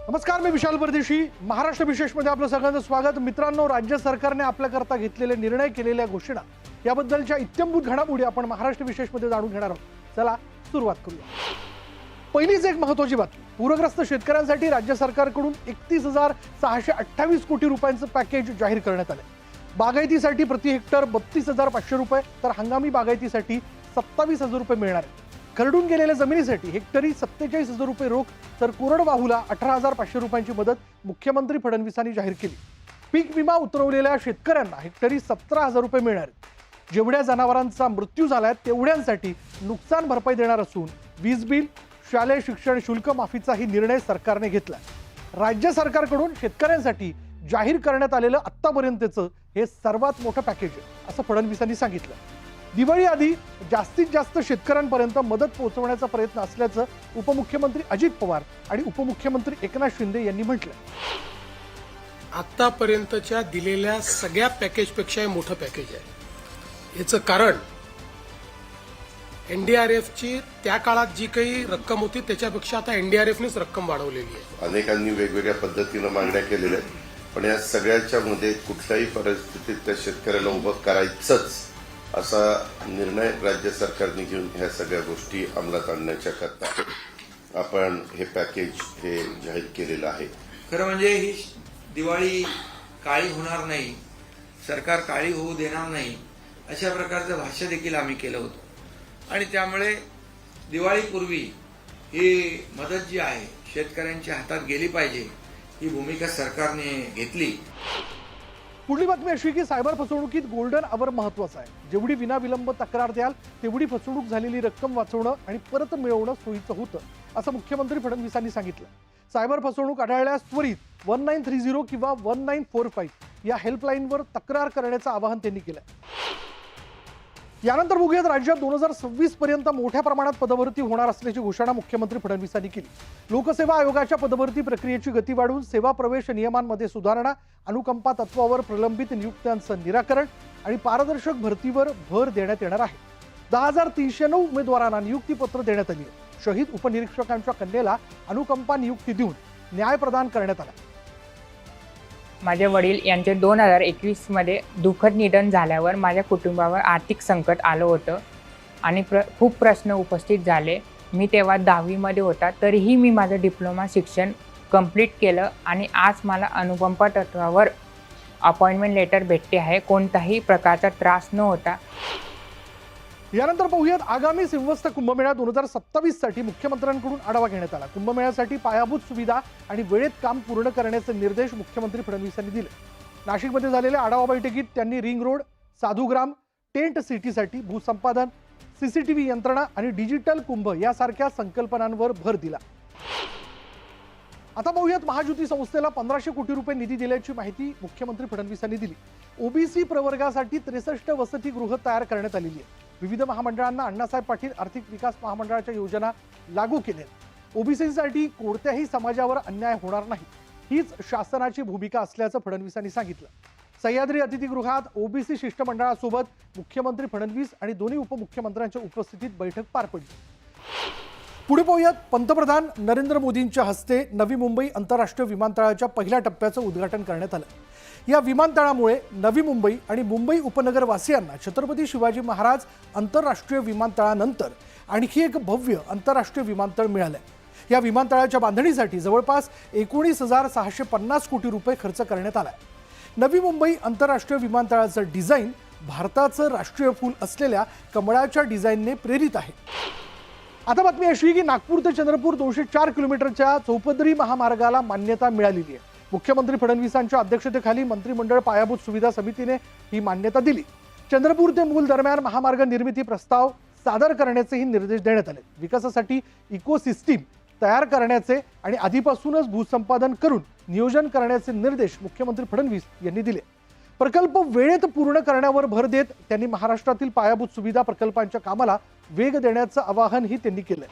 नमस्कार, मी विशाल परदेशी. महाराष्ट्र विशेषमध्ये आपलं सगळ्यांचं स्वागत. मित्रांनो, राज्य सरकारने आपल्याकरता घेतलेले निर्णय, केलेल्या घोषणा याबद्दलच्या इत्थंभूत घडामोडी आपण महाराष्ट्र विशेषमध्ये जाणून घेणार आहोत. चला सुरुवात करूया. पहिलीच एक महत्त्वाची बातमी. पूरग्रस्त शेतकऱ्यांसाठी राज्य सरकारकडून 31,628 कोटी रुपयांचं पॅकेज जाहीर करण्यात आलं. बागायतीसाठी प्रति हेक्टर 32,500 रुपये, तर हंगामी बागायतीसाठी 27,000 रुपये मिळणार आहेत. खरडून गेलेल्या जमिनीसाठी हेक्टरी 47,000 रुपये रोख, तर कोरडवाहूला 18,500 रुपयांची मदत मुख्यमंत्री फडणवीसांनी जाहीर केली. पीक विमा उतरवलेल्या शेतकऱ्यांना हेक्टरी 17,000 रुपये मिळणार आहेत. जेवढ्या जनावरांचा मृत्यू झालाय तेवढ्यांसाठी नुकसान भरपाई देणार असून वीज बिल, शालेय शिक्षण शुल्क माफीचाही निर्णय सरकारने घेतला. राज्य सरकारकडून शेतकऱ्यांसाठी जाहीर करण्यात आलेलं आत्तापर्यंतचं हे सर्वात मोठं पॅकेज आहे, असं फडणवीसांनी सांगितलं. दिवाळी आधी जास्तीत जास्त शेतकऱ्यांपर्यंत मदत पोहोचवण्याचा प्रयत्न असल्याचं उपमुख्यमंत्री अजित पवार आणि उपमुख्यमंत्री एकनाथ शिंदे यांनी म्हटलं. आतापर्यंतच्या दिलेल्या सगळ्या पॅकेजपेक्षा हे मोठं पॅकेज आहे. याचं कारण एनडीआरएफची त्या काळात जी काही रक्कम होती त्याच्यापेक्षा आता एनडीआरएफनेच रक्कम वाढवलेली आहे. अनेकांनी वेगवेगळ्या पद्धतीनं मागण्या केलेल्या आहेत, पण या सगळ्याच्या मध्ये कुठल्याही परिस्थितीत त्या शेतकऱ्याला उभं करायचंच असा निर्णय राज्य सरकारने घेऊन ह्या सगळ्या गोष्टी अंमलात आणण्याच्या करता आपण हे पॅकेज हे जाहीर केलेलं आहे. खरं म्हणजे ही दिवाळी काळी होणार नाही, सरकार काळी होऊ देणार नाही, अशा प्रकारचं भाष्य देखील आम्ही केलं होतं. आणि त्यामुळे दिवाळीपूर्वी ही मदत जी आहे शेतकऱ्यांच्या हातात गेली पाहिजे, ही भूमिका सरकारने घेतली. पुढली बातमी अशी की सायबर फसवणुकीत गोल्डन आवर महत्वाचा आहे. जेवढी विनाविलंब तक्रार द्याल तेवढी फसवणूक झालेली रक्कम वाचवणं आणि परत मिळवणं सोयीचं होतं, असं मुख्यमंत्री फडणवीसांनी सांगितलं. सायबर फसवणूक आढळल्यास त्वरित 1930 किंवा 1945 या हेल्पलाईनवर तक्रार करण्याचं आवाहन त्यांनी केलं. यानंतर बघूयात, राज्यात 2026 पर्यंत मोठ्या प्रमाणात पदभरती होणार असल्याची घोषणा मुख्यमंत्री फडणवीसांनी केली. लोकसेवा आयोगाच्या पदभरती प्रक्रियेची गती वाढवून सेवा प्रवेश नियमांमध्ये सुधारणा, अनुकंपा तत्वावर प्रलंबित नियुक्त्यांचं निराकरण आणि पारदर्शक भरतीवर भर देण्यात येणार आहे. 10,309 उमेदवारांना नियुक्तीपत्र देण्यात आली आहे. शहीद उपनिरीक्षकांच्या कन्येला अनुकंपा नियुक्ती देऊन न्याय प्रदान करण्यात आला. माझे वडील यांचे 2021 दुःखद निधन झाल्यावर माझ्या कुटुंबावर आर्थिक संकट आलं होतं आणि खूप प्रश्न उपस्थित झाले. मी तेव्हा 10वी होता, तरीही मी माझं डिप्लोमा शिक्षण कंप्लीट केलं आणि आज मला अनुकंपा तत्वावर अपॉइंटमेंट लेटर भेटते आहे. कोणताही प्रकारचा त्रास न होता. यानंतर पाहूयात, आगामी सिंहस्थ कुंभमेळा 2027 साठी मुख्यमंत्र्यांकडून आढावा घेण्यात आला. कुंभमेळ्यासाठी पायाभूत सुविधा आणि वेळेत काम पूर्ण करण्याचे निर्देश मुख्यमंत्री फडणवीसांनी दिले. नाशिकमध्ये झालेल्या आढावा बैठकीत त्यांनी रिंग रोड, साधूग्राम, टेंट सिटीसाठी भूसंपादन, सीसीटीव्ही यंत्रणा आणि डिजिटल कुंभ यासारख्या संकल्पनांवर भर दिला. आता पाहूयात, महायुती संस्थेला 1,500 कोटी रुपये निधी दिल्याची माहिती मुख्यमंत्री फडणवीसांनी दिली. ओबीसी प्रवर्गासाठी 63 वसतिगृह तयार करण्यात आलेली आहे. विविध महामंडळांना अण्णासाहेब पाटील आर्थिक विकास महामंडळाच्या योजना लागू केल्या. ओबीसीसाठी कोणत्याही समाजावर अन्याय होणार नाही, हीच शासनाची भूमिका असल्याचं फडणवीसांनी सांगितलं. सह्याद्री अतिथीगृहात ओबीसी शिष्टमंडळासोबत मुख्यमंत्री फडणवीस आणि दोन्ही उपमुख्यमंत्र्यांच्या उपस्थितीत बैठक पार पडली. पुढे पाहूयात, पंतप्रधान नरेंद्र मोदींच्या हस्ते नवी मुंबई आंतरराष्ट्रीय विमानतळाच्या पहिल्या टप्प्याचं उद्घाटन करण्यात आलं. या विमानतळामुळे नवी मुंबई आणि मुंबई उपनगरवासियांना छत्रपती शिवाजी महाराज आंतरराष्ट्रीय विमानतळानंतर आणखी एक भव्य आंतरराष्ट्रीय विमानतळ मिळालंय. या विमानतळाच्या बांधणीसाठी जवळपास 19,650 कोटी रुपये खर्च करण्यात आलाय. नवी मुंबई आंतरराष्ट्रीय विमानतळाचं डिझाईन भारताचं राष्ट्रीय फूल असलेल्या कमळाच्या डिझाईनने प्रेरित आहे. आता बातमी अशी की नागपूर ते चंद्रपूर 204 किलोमीटरच्या चौपदरी महामार्गाला मान्यता मिळालेली आहे. मुख्यमंत्री फडणवीसांच्या अध्यक्षतेखाली मंत्रिमंडळ पायाभूत सुविधा समितीने ही मान्यता दिली. चंद्रपूर ते मूल दरम्यान महामार्ग निर्मिती प्रस्ताव सादर करण्याचेही निर्देश देण्यात आले. विकासासाठी इकोसिस्टीम तयार करण्याचे आणि आधीपासूनच भूसंपादन करून नियोजन करण्याचे निर्देश मुख्यमंत्री फडणवीस यांनी दिले. प्रकल्प वेळेत पूर्ण करण्यावर भर देत त्यांनी महाराष्ट्रातील पायाभूत सुविधा प्रकल्पांच्या कामाला वेग देण्याचं आवाहनही त्यांनी केलंय.